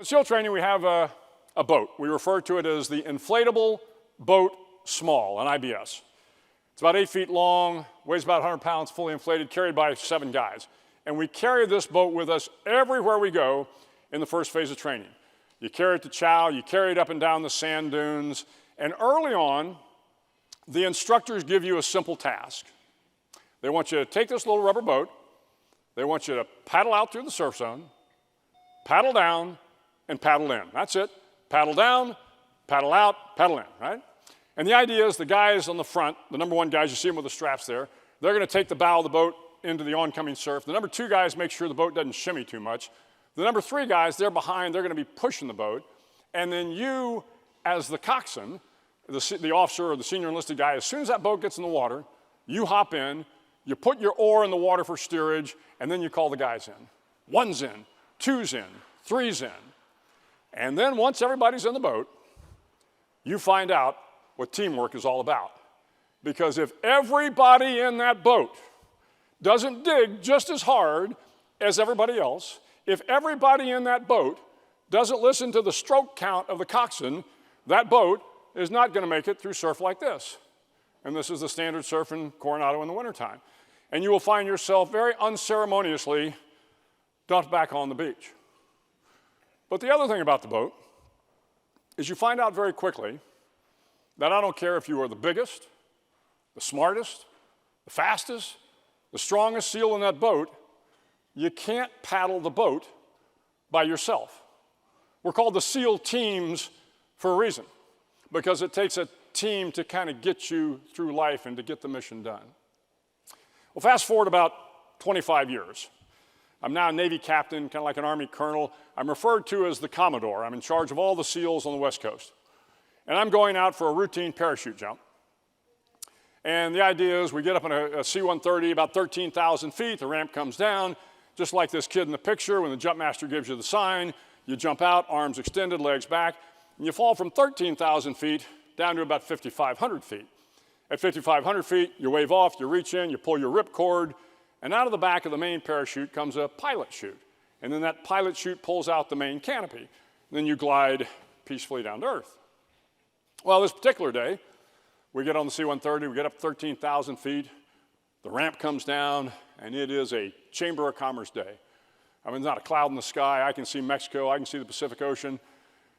In SEAL training, we have a boat. We refer to it as the Inflatable Boat Small, an IBS. It's about 8 feet long, weighs about 100 pounds, fully inflated, carried by 7 guys. And we carry this boat with us everywhere we go in the first phase of training. You carry it to chow, you carry it up and down the sand dunes, and early on, the instructors give you a simple task. They want you to take this little rubber boat, they want you to paddle out through the surf zone, paddle down, and paddle in. That's it. Paddle down, paddle out, paddle in, right? And the idea is the guys on the front, the number 1 guys, you see them with the straps there, they're going to take the bow of the boat into the oncoming surf. The number 2 guys make sure the boat doesn't shimmy too much. The number 3 guys, they're behind, they're going to be pushing the boat. And then you, as the coxswain, the officer or the senior enlisted guy, as soon as that boat gets in the water, you hop in, you put your oar in the water for steerage, and then you call the guys in. 1's in, 2's in, 3's in. And then once everybody's in the boat, you find out what teamwork is all about. Because if everybody in that boat doesn't dig just as hard as everybody else, if everybody in that boat doesn't listen to the stroke count of the coxswain, that boat is not going to make it through surf like this. And this is the standard surf in Coronado in the wintertime. And you will find yourself very unceremoniously dumped back on the beach. But the other thing about the boat is you find out very quickly that I don't care if you are the biggest, the smartest, the fastest, the strongest SEAL in that boat, you can't paddle the boat by yourself. We're called the SEAL teams for a reason, because it takes a team to kind of get you through life and to get the mission done. Well, fast forward about 25 years. I'm now a Navy captain, kind of like an Army colonel. I'm referred to as the Commodore. I'm in charge of all the SEALs on the West Coast. And I'm going out for a routine parachute jump. And the idea is we get up in a C-130 about 13,000 feet, the ramp comes down, just like this kid in the picture. When the jump master gives you the sign, you jump out, arms extended, legs back, and you fall from 13,000 feet down to about 5,500 feet. At 5,500 feet, you wave off, you reach in, you pull your rip cord, and out of the back of the main parachute comes a pilot chute. And then that pilot chute pulls out the main canopy. And then you glide peacefully down to earth. Well, this particular day, we get on the C-130, we get up 13,000 feet, the ramp comes down, and it is a Chamber of Commerce day. I mean, there's not a cloud in the sky. I can see Mexico, I can see the Pacific Ocean.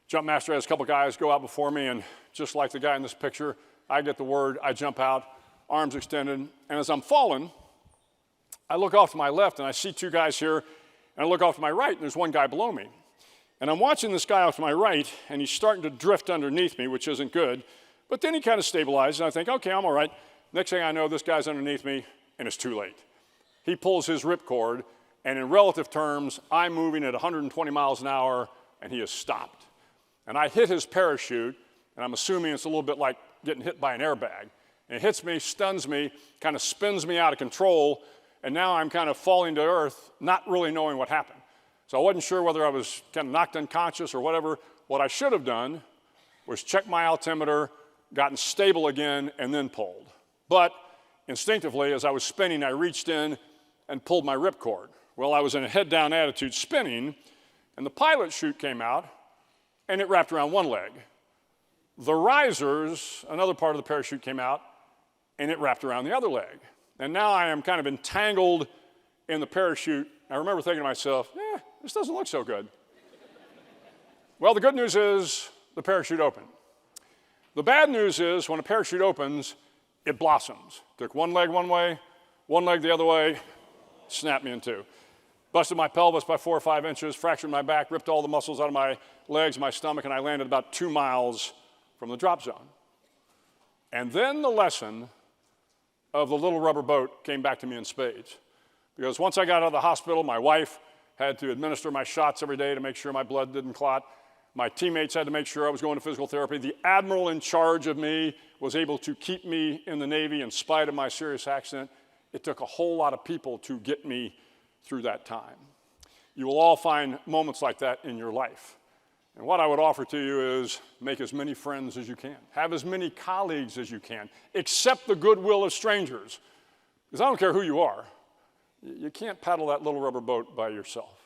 Jump master has a couple guys go out before me, and just like the guy in this picture, I get the word, I jump out, arms extended, and as I'm falling, I look off to my left and I see 2 guys here, and I look off to my right and there's 1 guy below me. And I'm watching this guy off to my right and he's starting to drift underneath me, which isn't good, but then he kind of stabilizes and I think, okay, I'm all right. Next thing I know, this guy's underneath me and it's too late. He pulls his ripcord, and in relative terms, I'm moving at 120 miles an hour and he has stopped. And I hit his parachute, and I'm assuming it's a little bit like getting hit by an airbag. And it hits me, stuns me, kind of spins me out of control, and now I'm kind of falling to earth, not really knowing what happened. So I wasn't sure whether I was kind of knocked unconscious or whatever. What I should have done was check my altimeter, gotten stable again, and then pulled. But instinctively, as I was spinning, I reached in and pulled my ripcord. Well, I was in a head-down attitude spinning, and the pilot chute came out, and it wrapped around 1 leg. The risers, another part of the parachute came out, and it wrapped around the other leg. And now I am kind of entangled in the parachute. I remember thinking to myself, this doesn't look so good. Well, the good news is the parachute opened. The bad news is when a parachute opens, it blossoms. Took 1 leg one way, 1 leg the other way, snapped me in 2. Busted my pelvis by 4 or 5 inches, fractured my back, ripped all the muscles out of my legs, my stomach, and I landed about 2 miles from the drop zone. And then the lesson of the little rubber boat came back to me in spades. Because once I got out of the hospital, my wife had to administer my shots every day to make sure my blood didn't clot. My teammates had to make sure I was going to physical therapy. The admiral in charge of me was able to keep me in the Navy in spite of my serious accident. It took a whole lot of people to get me through that time. You will all find moments like that in your life. And what I would offer to you is make as many friends as you can. Have as many colleagues as you can. Accept the goodwill of strangers. Because I don't care who you are. You can't paddle that little rubber boat by yourself.